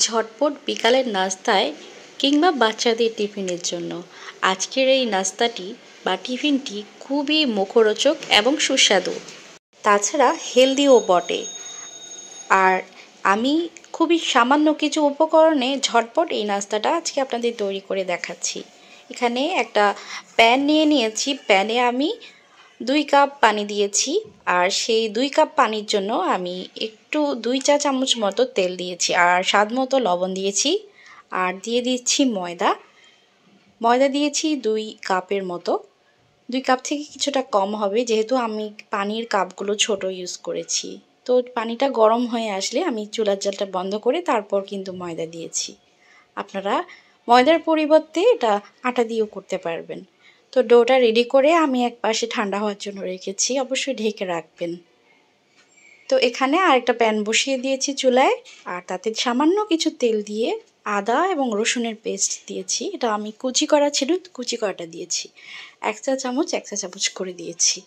ঝটপট বিকালের নাস্তায় কিংবা বাচ্চাদের টিফিনের জন্য আজকের এই নাস্তাটি বা টিফিনটি খুবই মুখরোচক এবং সুস্বাদু, তাছাড়া হেলদিও বটে। আর আমি খুবই সামান্য কিছু উপকরণে ঝটপট এই নাস্তাটা আজকে আপনাদের তৈরি করে দেখাচ্ছি। এখানে একটা প্যান নিয়ে নিয়েছি, প্যানে আমি 2 কাপ পানি দিয়েছি, আর সেই 2 কাপ পানির জন্য আমি একটু 2 চা চামচ মতো তেল দিয়েছি, আর স্বাদ মতো লবণ দিয়েছি, আর দিয়ে দিচ্ছি ময়দা দিয়েছি 2 কাপের মতো। 2 কাপ থেকে কিছুটা কম হবে, যেহেতু আমি পানির কাপগুলো ছোট ইউজ করেছি। তো পানিটা গরম হয়ে আসলে আমি চুলার জালটা বন্ধ করে তারপর কিন্তু ময়দা দিয়েছি। আপনারা ময়দার পরিবর্তে এটা আটা দিয়েও করতে পারবেন। তো ডোটা রেডি করে আমি এক পাশে ঠান্ডা হওয়ার জন্য রেখেছি, অবশ্যই ঢেকে রাখবেন। তো এখানে আরেকটা প্যান বসিয়ে দিয়েছি চুলায়, আর তাতে সামান্য কিছু তেল দিয়ে আদা এবং রসুনের পেস্ট দিয়েছি। এটা আমি কুচি করা ছিল, কুচি করাটা দিয়েছি। 1 চা চামচ করে দিয়েছি।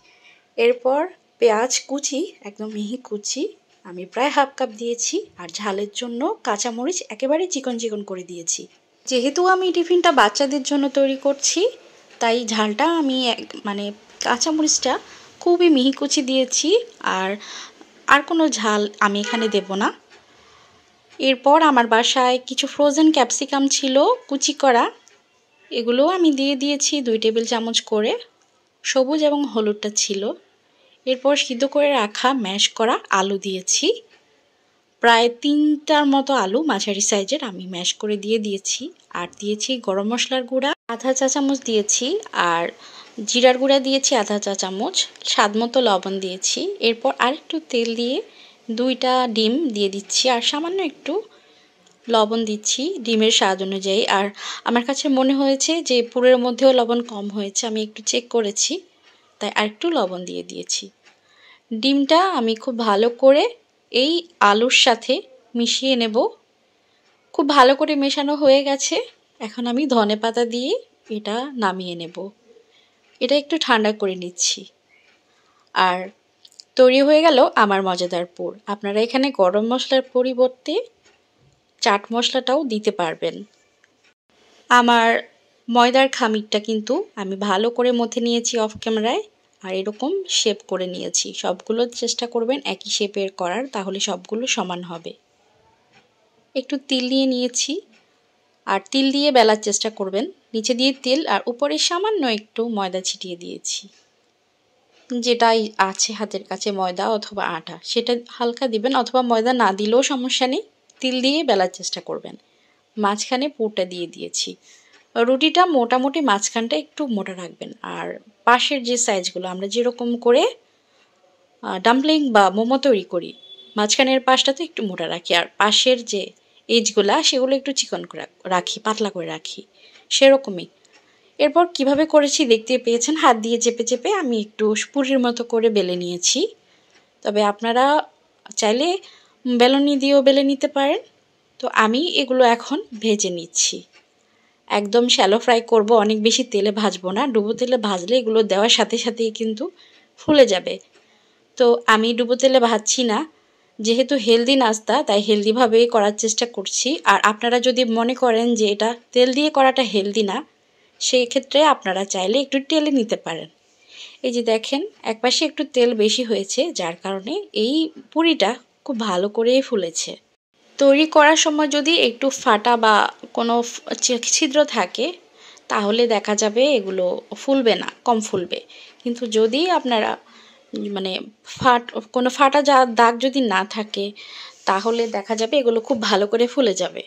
এরপর পেঁয়াজ কুচি, একদম মিহি কুচি আমি প্রায় হাফ কাপ দিয়েছি, আর ঝালের জন্য কাঁচামরিচ একেবারে চিকন চিকন করে দিয়েছি। যেহেতু আমি টিফিনটা বাচ্চাদের জন্য তৈরি করছি, তাই ঝালটা আমি কাঁচামরিচটা খুবই মিহি কুচি দিয়েছি, আর কোনো ঝাল আমি এখানে দেব না। এরপর আমার বাসায় কিছু ফ্রোজেন ক্যাপসিকাম ছিল কুচি করা, এগুলো আমি দিয়ে দিয়েছি 2 টেবিল চামচ করে। সবুজ এবং হলুদটা ছিল। এরপর সিদ্ধ করে রাখা ম্যাশ করা আলু দিয়েছি, প্রায় 3টার মতো আলু মাঝারি সাইজের আমি ম্যাশ করে দিয়েছি। আর দিয়েছি গরম মশলার গুঁড়া আধা চা চামচ দিয়েছি, আর জিরার গুঁড়া দিয়েছি আধা চা চামচ, স্বাদ মতো লবণ দিয়েছি। এরপর আরেকটু তেল দিয়ে 2টা ডিম দিয়ে দিচ্ছি, আর সামান্য একটু লবণ দিচ্ছি ডিমের স্বাদ অনুযায়ী। আর আমার কাছে মনে হয়েছে যে পুরের মধ্যেও লবণ কম হয়েছে, আমি একটু চেক করেছি, তাই আরেকটু লবণ দিয়ে দিয়েছি। ডিমটা আমি খুব ভালো করে এই আলুর সাথে মিশিয়ে নেব। খুব ভালো করে মেশানো হয়ে গেছে, এখন আমি ধনেপাতা দিয়ে এটা নামিয়ে নেব। এটা একটু ঠান্ডা করে নিচ্ছি। আর তৈরি হয়ে গেল আমার মজাদার পুর। আপনারা এখানে গরম মশলার পরিবর্তে চাট মশলাটাও দিতে পারবেন। আমার ময়দার খামিরটা কিন্তু আমি ভালো করে মথে নিয়েছি অফ ক্যামেরায়, আর এরকম শেপ করে নিয়েছি। সবগুলো চেষ্টা করবেন একই শেপের করার, তাহলে সবগুলো সমান হবে। একটু তিল নিয়ে নিয়েছি, আর তিল দিয়ে বেলার চেষ্টা করবেন। নিচে দিয়ে তেল আর উপরে সামান্য একটু ময়দা ছিটিয়ে দিয়েছি। যেটাই আছে হাতের কাছে ময়দা অথবা আটা সেটা হালকা দিবেন, অথবা ময়দা না দিলেও সমস্যা নেই, তিল দিয়ে বেলার চেষ্টা করবেন। মাঝখানে পুরটা দিয়ে দিয়েছি। রুটিটা মোটামুটি মাঝখানটা একটু মোটা রাখবেন, আর পাশের যে সাইজগুলো আমরা যেরকম করে ডাম্পলিং বা মোমো তৈরি করি, মাঝখানের পাশটাতে একটু মোটা রাখি, আর পাশের যে এজগুলা সেগুলো একটু চিকন করে রাখি, পাতলা করে রাখি, সেরকমই। এরপর কিভাবে করেছি দেখতে পেয়েছেন, হাত দিয়ে চেপে চেপে আমি একটু পুরির মতো করে বেলে নিয়েছি। তবে আপনারা চাইলে বেলনি দিয়েও বেলে নিতে পারেন। তো আমি এগুলো এখন ভেজে নিচ্ছি। একদম শ্যালো ফ্রাই করব, অনেক বেশি তেলে ভাজবো না। ডুবো তেলে ভাজলে এগুলো দেওয়ার সাথে সাথেই কিন্তু ফুলে যাবে। তো আমি ডুবো তেলে ভাজছি না, যেহেতু হেলদি নাস্তা তাই হেলদিভাবেই করার চেষ্টা করছি। আর আপনারা যদি মনে করেন যে এটা তেল দিয়ে করাটা হেলদি না, সেই ক্ষেত্রে আপনারা চাইলে একটু তেলে নিতে পারেন। এই যে দেখেন একপাশে একটু তেল বেশি হয়েছে, যার কারণে এই পুরিটা খুব ভালো করেই ফুলেছে। তৈরি করার সময় যদি একটু ফাটা বা কোনো ছিদ্র থাকে, তাহলে দেখা যাবে এগুলো ফুলবে না, কম ফুলবে। কিন্তু যদি আপনারা কোনো ফাটা দাগ যদি না থাকে, তাহলে দেখা যাবে এগুলো খুব ভালো করে ফুলে যাবে।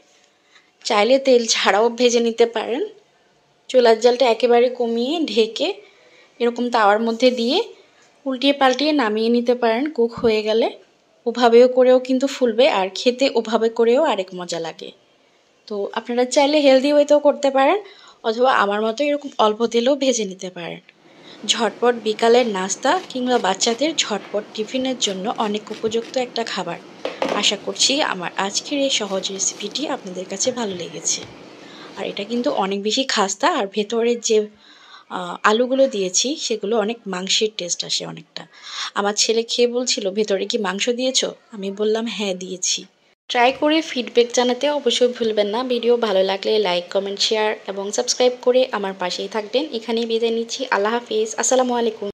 চাইলে তেল ছাড়াও ভেজে নিতে পারেন। চুলার জালটা একেবারে কমিয়ে ঢেকে এরকম তাওয়ার মধ্যে দিয়ে উল্টিয়ে পাল্টিয়ে নামিয়ে নিতে পারেন। কুক হয়ে গেলে ওভাবেও করেও কিন্তু ফুলবে, আর খেতে ওভাবে করেও আরেক মজা লাগে। তো আপনারা চাইলে হেলদি ওয়েতেও করতে পারেন, অথবা আমার মতো এরকম অল্প তেলেও ভেজে নিতে পারেন। ঝটপট বিকালের নাস্তা কিংবা বাচ্চাদের ঝটপট টিফিনের জন্য অনেক উপযুক্ত একটা খাবার। আশা করছি আমার আজকের এই সহজ রেসিপিটি আপনাদের কাছে ভালো লেগেছে। আর এটা কিন্তু অনেক বেশি খাস্তা, আর ভেতরের যে আলুগুলো দিয়েছি সেগুলো অনেক মাংসের টেস্ট আসে অনেকটা। আমার ছেলে খেয়ে বলছিল, ভেতরে কি মাংস দিয়েছো? আমি বললাম হ্যাঁ দিয়েছি। ট্রাই করে ফিডব্যাক জানাতে অবশ্যই ভুলবেন না। ভিডিও ভালো লাগলে লাইক, কমেন্ট, শেয়ার এবং সাবস্ক্রাইব করে আমার পাশেই থাকবেন। এখানেই বিদায় নিচ্ছি। আল্লাহ হাফিজ। আসসালামু আলাইকুম।